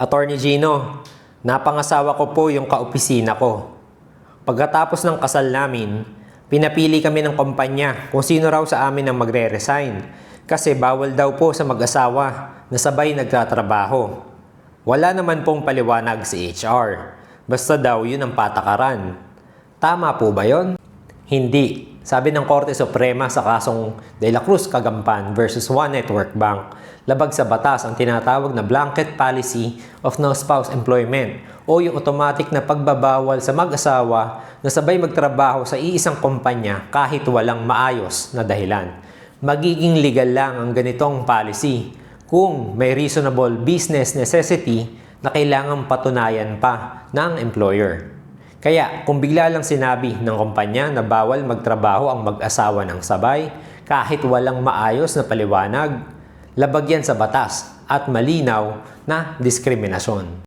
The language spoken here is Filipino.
Attorney Gino, napangasawa ko po yung kaopisina ko. Pagkatapos ng kasal namin, pinapili kami ng kumpanya kung sino raw sa amin ang magre-resign kasi bawal daw po sa mag-asawa na sabay nagtatrabaho. Wala naman pong paliwanag si HR. Basta daw yun ang patakaran. Tama po ba yon? Hindi. Sabi ng Korte Suprema sa kasong De La Cruz Cagampan versus One Network Bank, labag sa batas ang tinatawag na blanket policy of no spouse employment o yung automatic na pagbabawal sa mag-asawa na sabay magtrabaho sa iisang kumpanya kahit walang maayos na dahilan. Magiging legal lang ang ganitong policy kung may reasonable business necessity na kailangang patunayan pa ng employer. Kaya kung bigla lang sinabi ng kumpanya na bawal magtrabaho ang mag-asawa ng sabay kahit walang maayos na paliwanag, labag yan sa batas at malinaw na diskriminasyon.